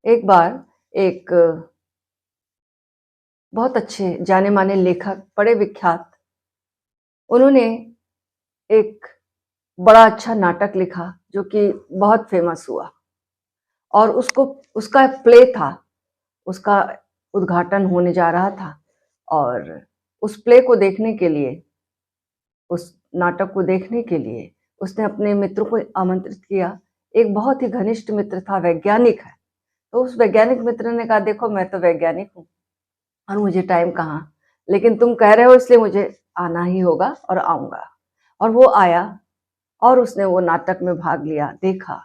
एक बार एक बहुत अच्छे जाने-माने लेखक, बड़े विख्यात, उन्होंने एक बड़ा अच्छा नाटक लिखा जो कि बहुत फेमस हुआ और उसको उसका प्ले था, उसका उद्घाटन होने जा रहा था और उस प्ले को देखने के लिए, उस नाटक को देखने के लिए उसने अपने मित्रों को आमंत्रित किया। एक बहुत ही घनिष्ठ मित्र था, वैज्ञानिक है। तो उस वैज्ञानिक मित्र ने कहा, देखो मैं तो वैज्ञानिक हूँ और मुझे टाइम कहाँ, लेकिन तुम कह रहे हो इसलिए मुझे आना ही होगा और आऊँगा। और वो आया और उसने वो नाटक में भाग लिया, देखा।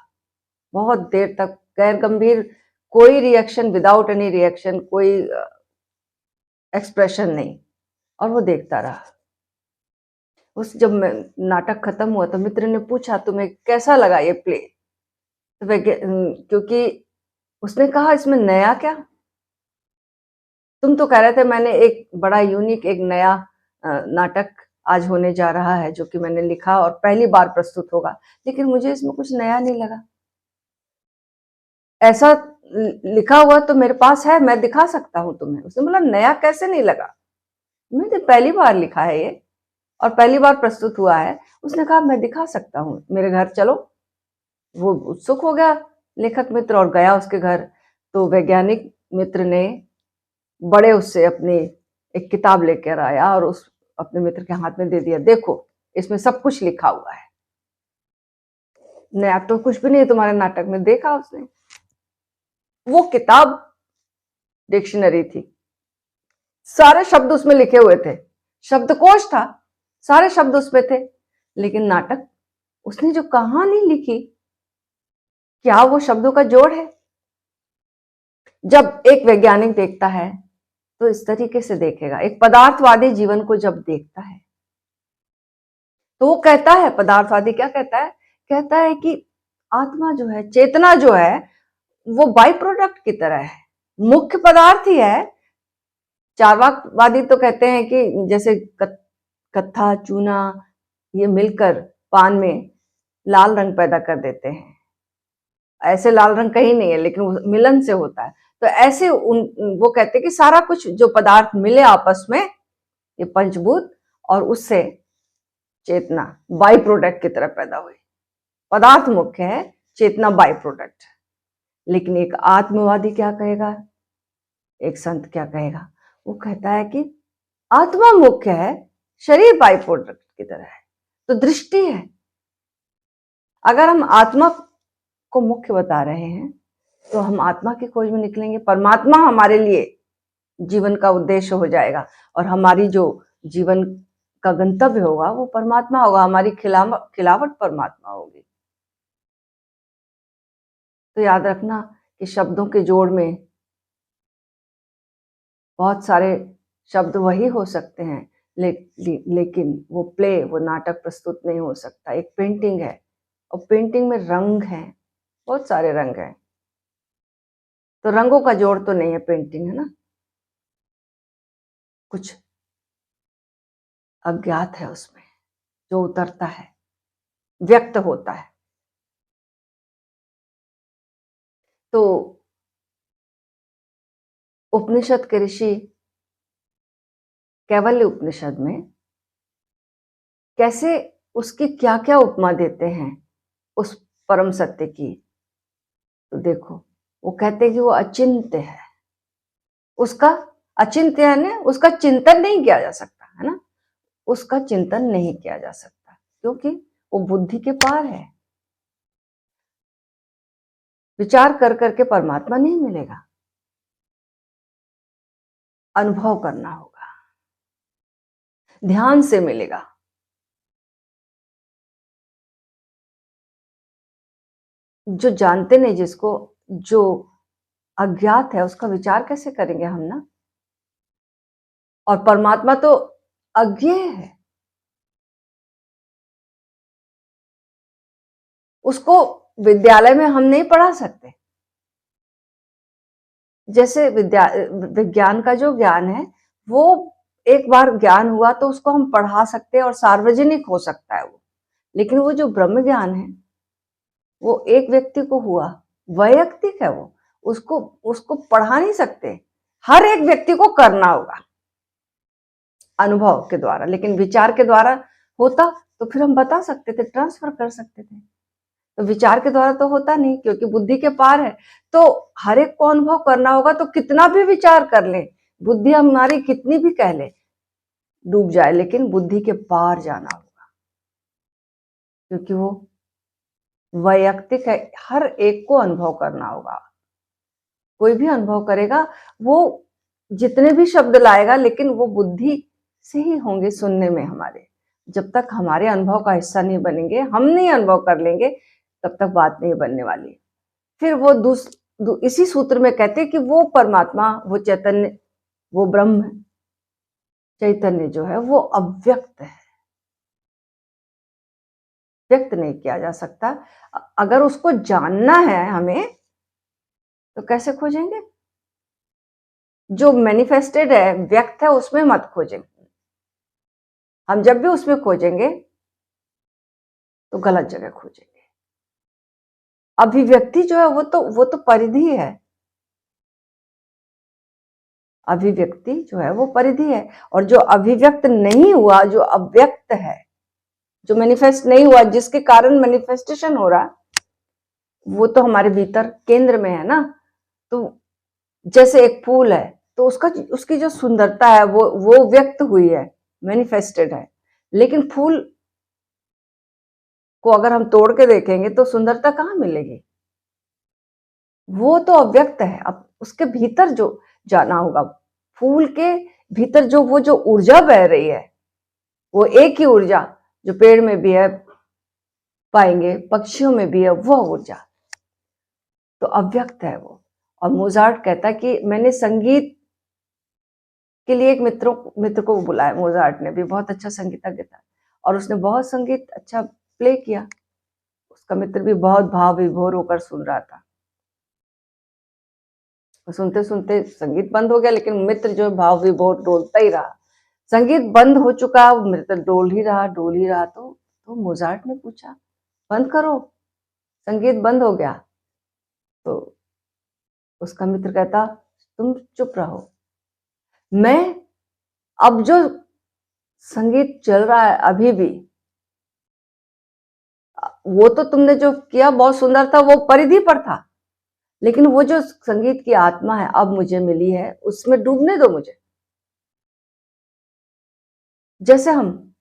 बहुत देर तक गैर गंभीर, कोई रिएक्शन, विदाउट एनी रिएक्शन, कोई एक्सप्रेशन नहीं, और वो देखता रहा। उस जब नाटक खत्म हुआ तो मित्र ने पूछा, तुम्हें कैसा लगा ये प्ले? तो क्योंकि उसने कहा, इसमें नया क्या? तुम तो कह रहे थे मैंने एक बड़ा यूनिक, एक नया नाटक आज होने जा रहा है जो कि मैंने लिखा और पहली बार प्रस्तुत होगा, लेकिन मुझे इसमें कुछ नया नहीं लगा। ऐसा लिखा हुआ तो मेरे पास है, मैं दिखा सकता हूँ तुम्हें। उसने बोला, नया कैसे नहीं लगा? मैंने पहली बार लिखा है ये और पहली बार प्रस्तुत हुआ है। उसने कहा, मैं दिखा सकता हूँ, मेरे घर चलो। वो उत्सुक हो गया लेखक मित्र और गया उसके घर। तो वैज्ञानिक मित्र ने बड़े उससे अपनी एक किताब लेकर आया और उस अपने मित्र के हाथ में दे दिया, देखो इसमें सब कुछ लिखा हुआ है। नया तो कुछ भी नहीं तुम्हारे नाटक में। देखा उसने, वो किताब डिक्शनरी थी, सारे शब्द उसमें लिखे हुए थे, शब्दकोश था, सारे शब्द उसमें थे। लेकिन नाटक, उसने जो कहानी लिखी, क्या वो शब्दों का जोड़ है? जब एक वैज्ञानिक देखता है तो इस तरीके से देखेगा। एक पदार्थवादी जीवन को जब देखता है तो वो कहता है, पदार्थवादी क्या कहता है? कहता है कि आत्मा जो है, चेतना जो है, वो बाई प्रोडक्ट की तरह है, मुख्य पदार्थ ही है। चार्वाकवादी तो कहते हैं कि जैसे कत्था, चूना, ये मिलकर पान में लाल रंग पैदा कर देते हैं। ऐसे लाल रंग कहीं नहीं है, लेकिन मिलन से होता है। तो ऐसे वो कहते हैं कि सारा कुछ जो पदार्थ मिले आपस में, ये पंचभूत, और उससे चेतना बाई प्रोडक्ट की तरह पैदा हुई। पदार्थ मुख्य है, चेतना बाई प्रोडक्ट। लेकिन एक आत्मवादी क्या कहेगा, एक संत क्या कहेगा? वो कहता है कि आत्मा मुख्य है, शरीर बाई प्रोडक्ट की तरह है। तो दृष्टि है। अगर हम आत्मा को मुख्य बता रहे हैं तो हम आत्मा की खोज में निकलेंगे। परमात्मा हमारे लिए जीवन का उद्देश्य हो जाएगा और हमारी जो जीवन का गंतव्य होगा वो परमात्मा होगा, हमारी खिलावट परमात्मा होगी। तो याद रखना कि शब्दों के जोड़ में बहुत सारे शब्द वही हो सकते हैं, लेकिन वो प्ले, वो नाटक प्रस्तुत नहीं हो सकता। एक पेंटिंग है और पेंटिंग में रंग है, बहुत सारे रंग हैं, तो रंगों का जोड़ तो नहीं है पेंटिंग, है ना? कुछ अज्ञात है उसमें जो उतरता है, व्यक्त होता है। तो उपनिषद के ऋषि कैवल्य उपनिषद में कैसे उसकी क्या क्या उपमा देते हैं उस परम सत्य की। तो देखो, वो कहते हैं कि वो अचिंत्य है। उसका अचिंत्य है ना, उसका चिंतन नहीं किया जा सकता, है ना? उसका चिंतन नहीं किया जा सकता क्योंकि वो बुद्धि के पार है। विचार कर करके परमात्मा नहीं मिलेगा, अनुभव करना होगा, ध्यान से मिलेगा। जो जानते नहीं, जिसको, जो अज्ञात है, उसका विचार कैसे करेंगे हम ना? और परमात्मा तो अज्ञेय है, उसको विद्यालय में हम नहीं पढ़ा सकते। जैसे विज्ञान का जो ज्ञान है, वो एक बार ज्ञान हुआ तो उसको हम पढ़ा सकते हैं और सार्वजनिक हो सकता है वो। लेकिन वो जो ब्रह्म ज्ञान है, वो एक व्यक्ति को हुआ, वैयक्तिक है वो। उसको उसको पढ़ा नहीं सकते, हर एक व्यक्ति को करना होगा अनुभव के द्वारा। लेकिन विचार के द्वारा होता तो फिर हम बता सकते थे, ट्रांसफर कर सकते थे। तो विचार के द्वारा तो होता नहीं, क्योंकि बुद्धि के पार है। तो हर एक को अनुभव करना होगा, तो कितना भी विचार कर ले, बुद्धि हमारी कितनी भी कह ले डूब जाए, लेकिन बुद्धि के पार जाना होगा, क्योंकि वो वैयक्तिक है, हर एक को अनुभव करना होगा। कोई भी अनुभव करेगा, वो जितने भी शब्द लाएगा, लेकिन वो बुद्धि से ही होंगे सुनने में हमारे। जब तक हमारे अनुभव का हिस्सा नहीं बनेंगे, हम नहीं अनुभव कर लेंगे, तब तक बात नहीं बनने वाली। फिर वो इसी सूत्र में कहते हैं कि वो परमात्मा, वो चैतन्य, वो ब्रह्म चैतन्य जो है वो अव्यक्त है, व्यक्त नहीं किया जा सकता। अगर उसको जानना है हमें, तो कैसे खोजेंगे? जो मैनिफेस्टेड है, व्यक्त है, उसमें मत खोजेंगे। हम जब भी उसमें खोजेंगे तो गलत जगह खोजेंगे। अभिव्यक्ति जो है वो तो परिधि है। अभिव्यक्ति जो है वो परिधि है, और जो अभिव्यक्त नहीं हुआ, जो अव्यक्त है, जो मैनिफेस्ट नहीं हुआ, जिसके कारण मैनिफेस्टेशन हो रहा, वो तो हमारे भीतर केंद्र में है ना। तो जैसे एक फूल है, तो उसकी जो सुंदरता है वो व्यक्त हुई है, मैनिफेस्टेड है। लेकिन फूल को अगर हम तोड़ के देखेंगे तो सुंदरता कहाँ मिलेगी? वो तो अव्यक्त है। अब उसके भीतर जो जाना होगा, फूल के भीतर जो ऊर्जा बह रही है, वो एक ही ऊर्जा जो पेड़ में भी है, पाएंगे पक्षियों में भी है, वह ऊर्जा तो अव्यक्त है वो। और मोजार्ट कहता है कि मैंने संगीत के लिए एक मित्र को बुलाया, मोजार्ट ने भी, बहुत अच्छा संगीतज्ञ था, और उसने बहुत संगीत अच्छा प्ले किया। उसका मित्र भी बहुत भाव विभोर होकर सुन रहा था। सुनते सुनते संगीत बंद हो गया, लेकिन मित्र जो भाव विभोर डोलता ही रहा। संगीत बंद हो चुका, मित्र डोल ही रहा, डोल ही रहा। तो मोजार्ट ने पूछा, बंद करो, संगीत बंद हो गया। तो उसका मित्र कहता, तुम चुप रहो, मैं अब जो संगीत चल रहा है अभी भी, वो तो तुमने जो किया बहुत सुंदर था, वो परिधि पर था, लेकिन वो जो संगीत की आत्मा है अब मुझे मिली है, उसमें डूबने दो मुझे। जैसे हम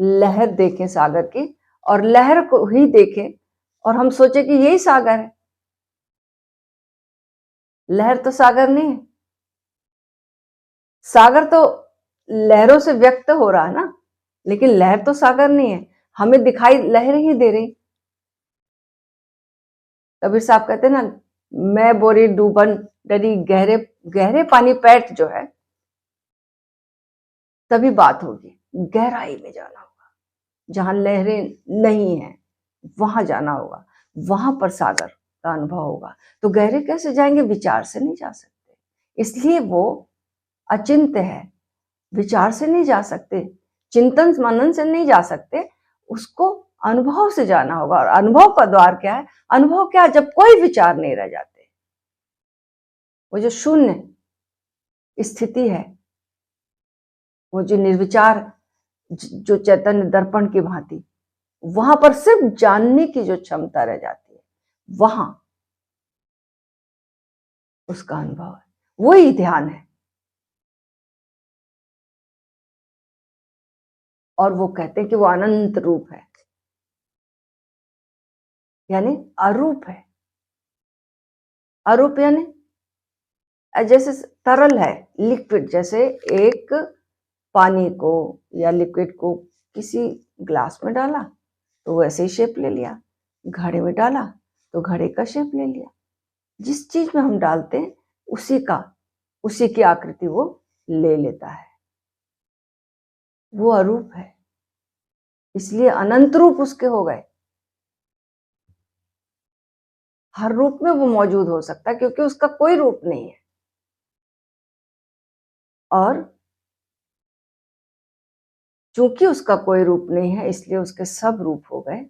लहर देखें सागर की, और लहर को ही देखें और हम सोचे कि यही सागर है, लहर तो सागर नहीं है। सागर तो लहरों से व्यक्त हो रहा है ना, लेकिन लहर तो सागर नहीं है, हमें दिखाई लहर ही दे रही। कबीर साहब कहते हैं ना, मैं बोरी डूबन डरी गहरे गहरे पानी पैठ जो है, तभी बात होगी। गहराई में जाना होगा, जहां लहरें नहीं है वहां जाना होगा, वहां पर सागर का अनुभव होगा। तो गहरे कैसे जाएंगे? विचार से नहीं जा सकते, इसलिए वो अचिंत्य है। विचार से नहीं जा सकते, चिंतन मनन से नहीं जा सकते, उसको अनुभव से जाना होगा। और अनुभव का द्वार क्या है? अनुभव क्या? जब कोई विचार नहीं रह जाते, वो जो शून्य स्थिति है, वो जो निर्विचार, जो चैतन्य दर्पण की भांति, वहां पर सिर्फ जानने की जो क्षमता रह जाती है, वहां उसका अनुभव है, वही ध्यान है। और वो कहते हैं कि वो अनंत रूप है, यानी अरूप है। अरूप यानी जैसे तरल है, लिक्विड, जैसे एक पानी को या लिक्विड को किसी ग्लास में डाला तो वैसे ही शेप ले लिया, घड़े में डाला तो घड़े का शेप ले लिया। जिस चीज में हम डालते हैं उसी की आकृति वो ले लेता है, वो अरूप है, इसलिए अनंत रूप उसके हो गए। हर रूप में वो मौजूद हो सकता है, क्योंकि उसका कोई रूप नहीं है। और चूंकि उसका कोई रूप नहीं है, इसलिए उसके सब रूप हो गए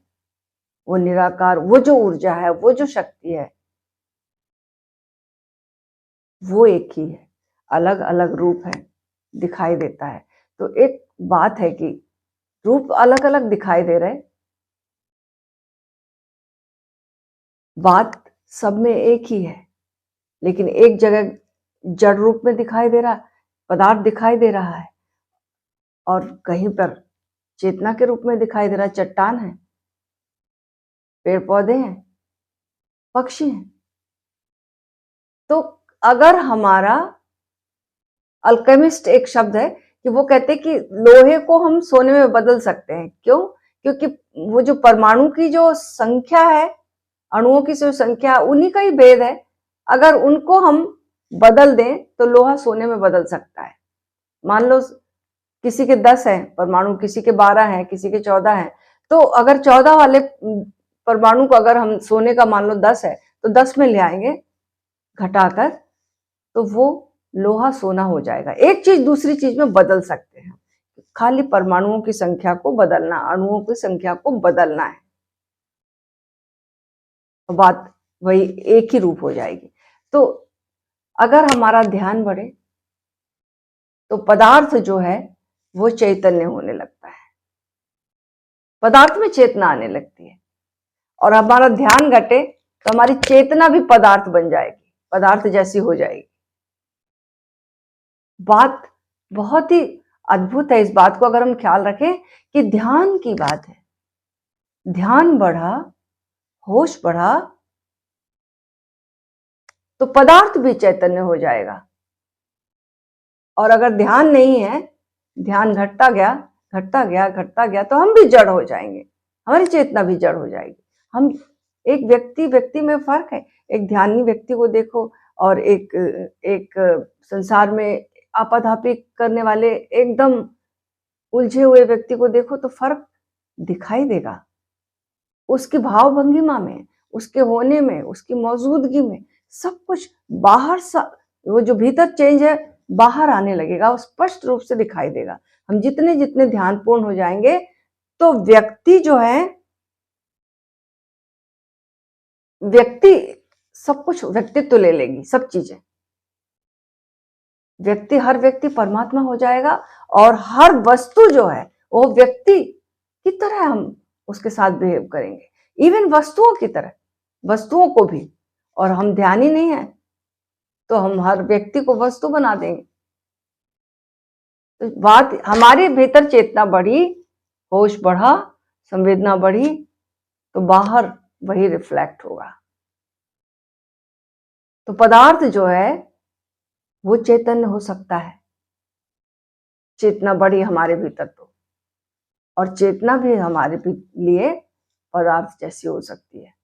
वो निराकार, वो जो ऊर्जा है, वो जो शक्ति है, वो एक ही है, अलग अलग रूप है, दिखाई देता है। तो एक बात है कि रूप अलग अलग दिखाई दे रहे, बात सब में एक ही है, लेकिन एक जगह जड़ रूप में दिखाई दे रहा, पदार्थ दिखाई दे रहा है, और कहीं पर चेतना के रूप में दिखाई दे रहा, चट्टान है, पेड़ पौधे हैं, पक्षी हैं। तो अगर हमारा अल्केमिस्ट एक शब्द है कि वो कहते हैं कि लोहे को हम सोने में बदल सकते हैं। क्यों? क्योंकि वो जो परमाणु की जो संख्या है, अणुओं की जो संख्या, उन्हीं का ही भेद है। अगर उनको हम बदल दें तो लोहा सोने में बदल सकता है। मान लो किसी के 10 है परमाणु, किसी के 12 है, किसी के 14 है, तो अगर 14 वाले परमाणु को अगर हम सोने का मान लो 10 है, तो 10 में ले आएंगे घटाकर, तो वो लोहा सोना हो जाएगा। एक चीज दूसरी चीज में बदल सकते हैं, खाली परमाणुओं की संख्या को बदलना, अणुओं की संख्या को बदलना है, बात वही एक ही रूप हो जाएगी। तो अगर हमारा ध्यान बढ़े तो पदार्थ जो है वो चैतन्य होने लगता है, पदार्थ में चेतना आने लगती है। और हमारा ध्यान घटे तो हमारी चेतना भी पदार्थ बन जाएगी, पदार्थ जैसी हो जाएगी। बात बहुत ही अद्भुत है। इस बात को अगर हम ख्याल रखें कि ध्यान की बात है, ध्यान बढ़ा, होश बढ़ा, तो पदार्थ भी चैतन्य हो जाएगा। और अगर ध्यान नहीं है, ध्यान घटता गया, घटता गया, घटता गया, तो हम भी जड़ हो जाएंगे, हमारी चेतना भी जड़ हो जाएगी। हम एक व्यक्ति में फर्क है। एक ध्यानी व्यक्ति को देखो और एक संसार में आपाधापी करने वाले एकदम उलझे हुए व्यक्ति को देखो तो फर्क दिखाई देगा। उसकी भाव भंगिमा में, उसके होने में, उसकी मौजूदगी में, सब कुछ बाहर वो जो भीतर चेंज है बाहर आने लगेगा, वो स्पष्ट रूप से दिखाई देगा। हम जितने जितने ध्यानपूर्ण हो जाएंगे तो व्यक्ति जो है, व्यक्ति सब कुछ व्यक्तित्व ले लेगी, सब चीजें। व्यक्ति, हर व्यक्ति परमात्मा हो जाएगा, और हर वस्तु जो है वो व्यक्ति की तरह हम उसके साथ बिहेव करेंगे, इवन वस्तुओं की तरह, वस्तुओं को भी। और हम ध्यानी नहीं है तो हम हर व्यक्ति को वस्तु बना देंगे। तो बात, हमारे भीतर चेतना बढ़ी, होश बढ़ा, संवेदना बढ़ी, तो बाहर वही रिफ्लेक्ट होगा। तो पदार्थ जो है वो चैतन्य हो सकता है, चेतना बढ़ी हमारे भीतर तो, और चेतना भी हमारे लिए पदार्थ जैसी हो सकती है।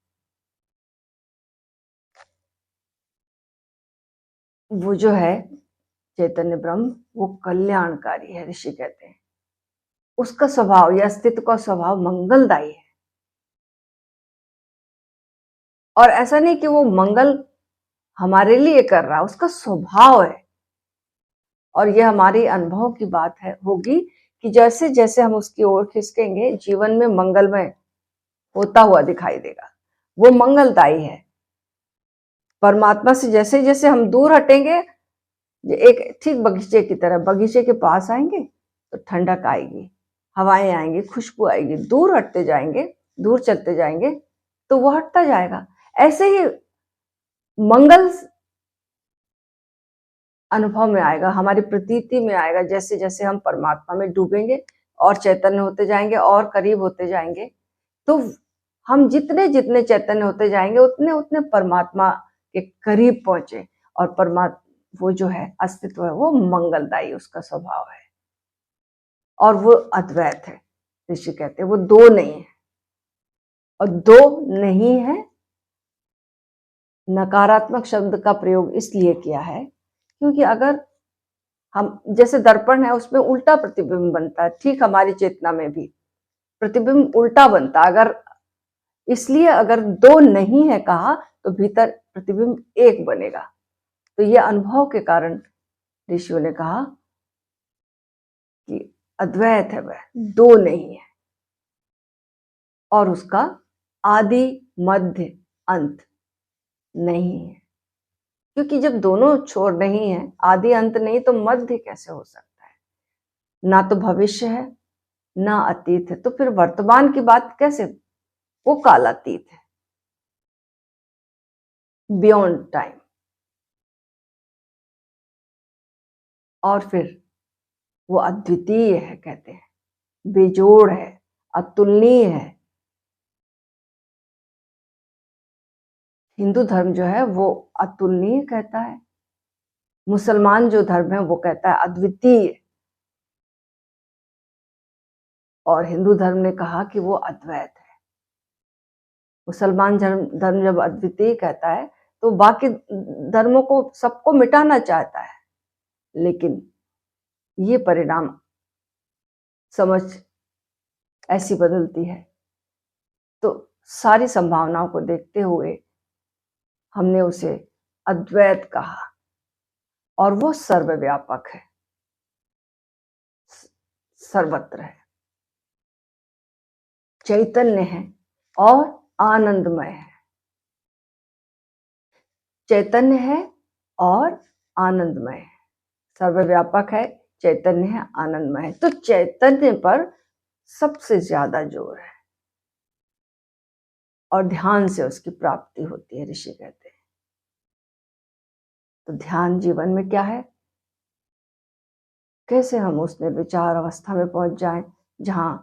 वो जो है चैतन्य ब्रह्म, वो कल्याणकारी है, ऋषि कहते हैं। उसका स्वभाव या अस्तित्व का स्वभाव मंगलदायी है। और ऐसा नहीं कि वो मंगल हमारे लिए कर रहा, उसका स्वभाव है। और यह हमारी अनुभव की बात है, होगी कि जैसे जैसे हम उसकी ओर खिसकेंगे, जीवन में मंगलमय होता हुआ दिखाई देगा। वो मंगलदायी है। परमात्मा से जैसे जैसे हम दूर हटेंगे, एक ठीक बगीचे की तरह, बगीचे के पास आएंगे तो ठंडक आएगी, हवाएं आएंगी, खुशबू आएगी। दूर हटते जाएंगे, दूर चलते जाएंगे तो वो हटता जाएगा। ऐसे ही मंगल अनुभव में आएगा, हमारी प्रतीति में आएगा। जैसे जैसे हम परमात्मा में डूबेंगे और चैतन्य होते जाएंगे और करीब होते जाएंगे, तो हम जितने जितने चैतन्य होते जाएंगे उतने उतने परमात्मा के करीब पहुंचे। और परमात्मा वो जो है अस्तित्व है, वो मंगलदायी उसका स्वभाव है, और वो अद्वैत है। ऋषि कहते हैं वो दो नहीं है। और दो नहीं है, नकारात्मक शब्द का प्रयोग इसलिए किया है क्योंकि अगर हम, जैसे दर्पण है उसमें उल्टा प्रतिबिंब बनता है, ठीक हमारी चेतना में भी प्रतिबिंब उल्टा बनता है। अगर इसलिए अगर दो नहीं है कहा तो भीतर प्रतिबिंब एक बनेगा। तो ये अनुभव के कारण ऋषियों ने कहा कि अद्वैत है, वह दो नहीं है, और उसका आदि मध्य अंत नहीं है, क्योंकि जब दोनों छोर नहीं है, आदि अंत नहीं, तो मध्य कैसे हो सकता है? ना तो भविष्य है ना अतीत है, तो फिर वर्तमान की बात कैसे? वो कालातीत है, बियॉन्ड टाइम। और फिर वो अद्वितीय है, कहते हैं, बेजोड़ है, अतुलनीय है। हिंदू धर्म जो है वो अतुलनीय कहता है, मुसलमान जो धर्म है वो कहता है अद्वितीय, और हिंदू धर्म ने कहा कि वो अद्वैत है। मुसलमान धर्म जब अद्वितीय कहता है तो बाकी धर्मों को सबको मिटाना चाहता है, लेकिन ये परिणाम समझ ऐसी बदलती है। तो सारी संभावनाओं को देखते हुए हमने उसे अद्वैत कहा, और वो सर्वव्यापक है, सर्वत्र है, चैतन्य है और आनंदमय है। चैतन्य है और आनंदमय है, सर्वव्यापक है, चैतन्य है, आनंदमय है। तो चैतन्य पर सबसे ज्यादा जोर है, और ध्यान से उसकी प्राप्ति होती है, ऋषि कहते हैं। तो ध्यान जीवन में क्या है? कैसे हम उस निर्विचार अवस्था में पहुंच जाएं जहां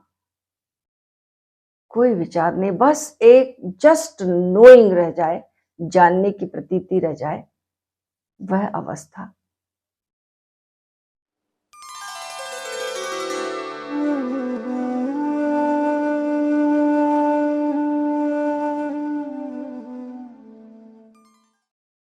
कोई विचार नहीं, बस एक जस्ट नोइंग रह जाए, जानने की प्रतीति रह जाए। वह अवस्था